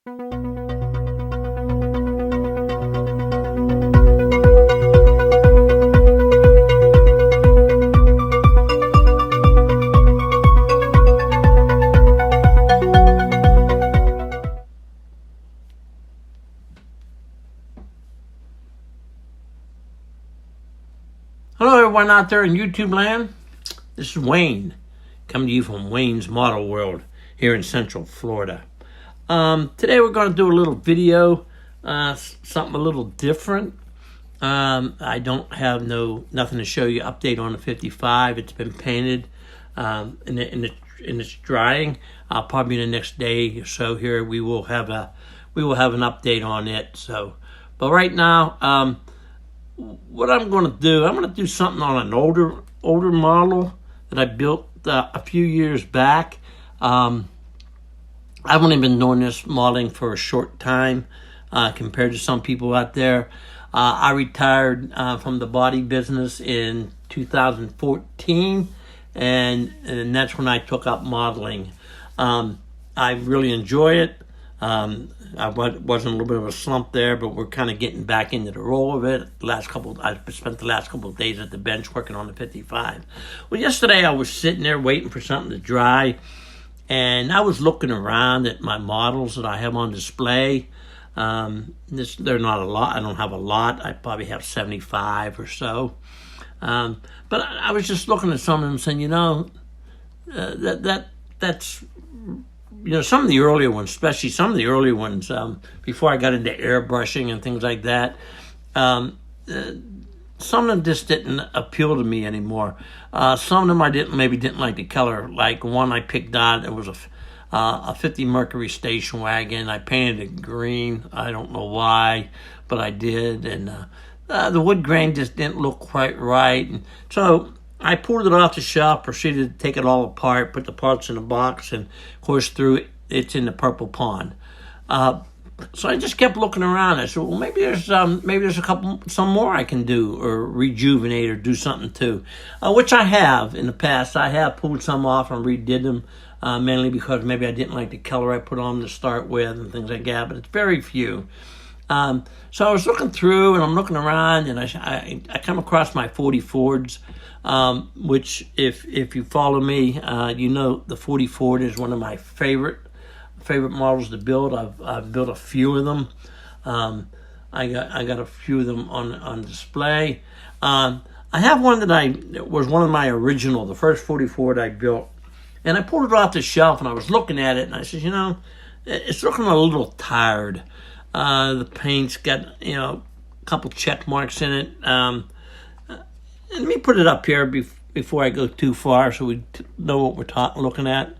Hello everyone out there in YouTube land. This is Wayne, coming to you from Wayne's Model World here in Central Florida. Today we're going to do a little video, something a little different. I don't have nothing to show you. Update on the 55. It's been painted, and it's drying. Probably the next day or so here we will have an update on it. So, but right now, what I'm going to do something on an older model that I built a few years back. I've only been doing this modeling for a short time compared to some people out there. I retired from the body business in 2014, and that's when I took up modeling. I really enjoy it. I was in a little bit of a slump there, but we're kind of getting back into the role of it. I spent the last couple of days at the bench working on the 55. Well, yesterday I was sitting there waiting for something to dry, and I was looking around at my models that I have on display. They're not a lot. I don't have a lot. I probably have 75 or so. But I was just looking at some of them saying, that's... some of the earlier ones, especially some of the early ones, before I got into airbrushing and things like that, some of them just didn't appeal to me anymore. Some of them I didn't like the color. Like one I picked out, it was a 50 Mercury station wagon. I painted it green. I don't know why, but I did. And the wood grain just didn't look quite right. And so I pulled it off the shelf, proceeded to take it all apart, put the parts in a box, and of course it's in the purple pond. So I just kept looking around. I said, well, maybe there's some more I can do or rejuvenate or do something to, which I have in the past. I have pulled some off and redid them, mainly because maybe I didn't like the color I put on to start with and things like that, but it's very few. So I was looking through and I'm looking around, and I come across my 40 Fords, which if you follow me, the 40 Ford is one of my favorite models to build. I've built a few of them. I got a few of them on display. I have one that was one of my original, the first 40 Ford I built, and I pulled it off the shelf and I was looking at it and I said, it's looking a little tired. The paint's got, a couple check marks in it. Let me put it up here before I go too far so we know what we're looking at.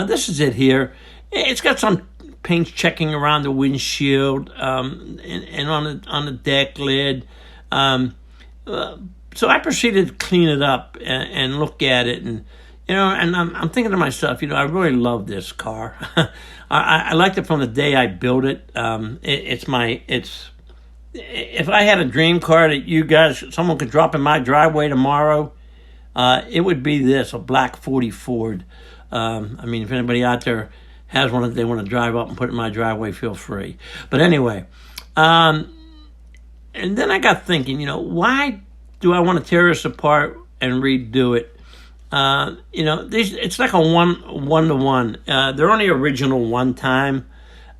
This is it here. It's got some paint checking around the windshield and on the deck lid. So I proceeded to clean it up and look at it, and and I'm thinking to myself, I really love this car. I liked it from the day I built it. If I had a dream car that someone could drop in my driveway tomorrow, it would be this, a black 40 Ford. If anybody out there has one that they want to drive up and put in my driveway, feel free. But anyway, and then I got thinking, why do I want to tear this apart and redo it? It's like a one-to-one. They're only original one time,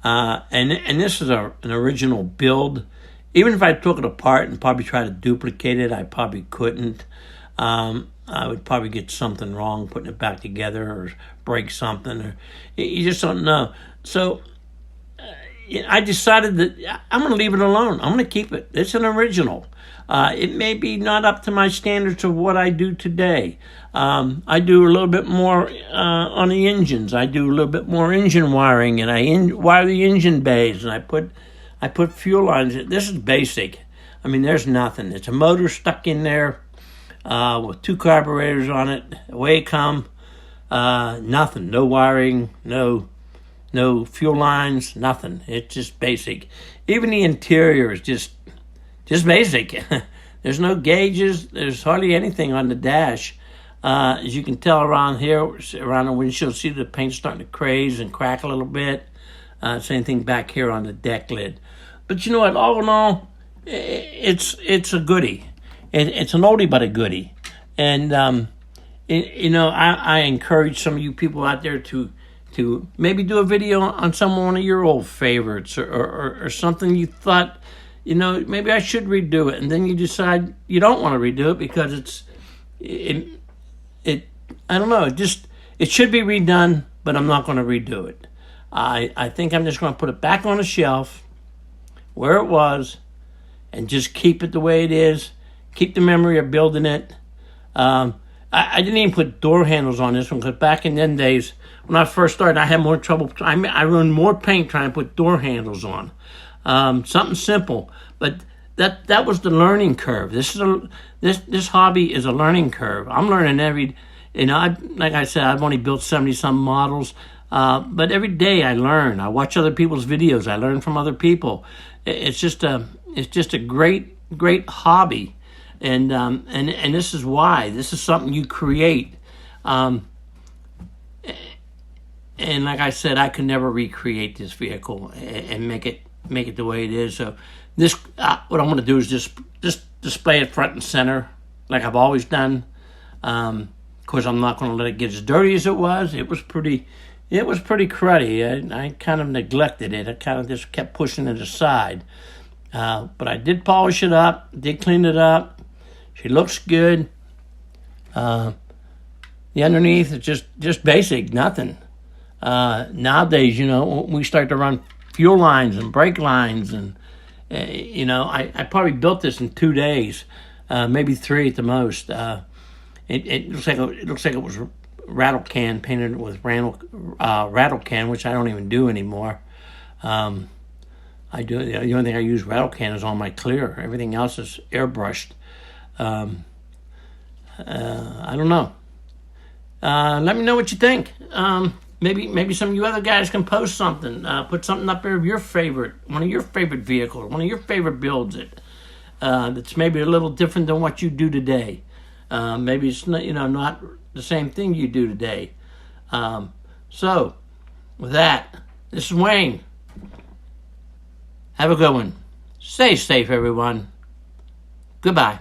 and this is an original build. Even if I took it apart and probably try to duplicate it, I probably couldn't. I would probably get something wrong putting it back together or break something. Or you just don't know. So I decided that I'm going to leave it alone. I'm going to keep it. It's an original. It may be not up to my standards of what I do today. I do a little bit more on the engines. I do a little bit more engine wiring, and I wire the engine bays, and I put fuel lines. This is basic. There's nothing. It's a motor stuck in there with two carburetors on it. Away it come. Nothing. No wiring. No fuel lines. Nothing. It's just basic. Even the interior is just basic. There's no gauges. There's hardly anything on the dash. As you can tell around here, around the windshield, see the paint starting to craze and crack a little bit. Same thing back here on the deck lid. But you know what? All in all, it's a goodie. It's an oldie but a goodie. And I encourage some of you people out there to maybe do a video on one of your old favorites, or something you thought, maybe I should redo it, and then you decide you don't want to redo it because I don't know, it should be redone, but I'm not going to redo it. I think I'm just going to put it back on the shelf where it was and just keep it the way it is, keep the memory of building it. I didn't even put door handles on this one because back in them days, when I first started, I had more trouble. I ruined more paint trying to put door handles on. Something simple, but that was the learning curve. This hobby is a learning curve. I'm learning like I said, I've only built 70-some models, but every day I learn. I watch other people's videos. I learn from other people. It's just a great hobby. And this is why. This is something you create. And like I said, I could never recreate this vehicle and make it the way it is. So this, what I'm going to do is just display it front and center, like I've always done. Of course, I'm not going to let it get as dirty as it was. It was pretty cruddy. I kind of neglected it. I kind of just kept pushing it aside. But I did polish it up. Did clean it up. She looks good. The underneath is just basic, nothing. Nowadays, we start to run fuel lines and brake lines, and I probably built this in 2 days, maybe 3 at the most. It looks like it was rattle can painted with rattle can, which I don't even do anymore. I do the only thing I use rattle can is on my clear. Everything else is airbrushed. I don't know. Let me know what you think. Maybe some of you other guys can post something. Put something up there of your favorite, one of your favorite vehicles, one of your favorite builds. That's maybe a little different than what you do today. Maybe it's not the same thing you do today. So, with that, this is Wayne. Have a good one. Stay safe, everyone. Goodbye.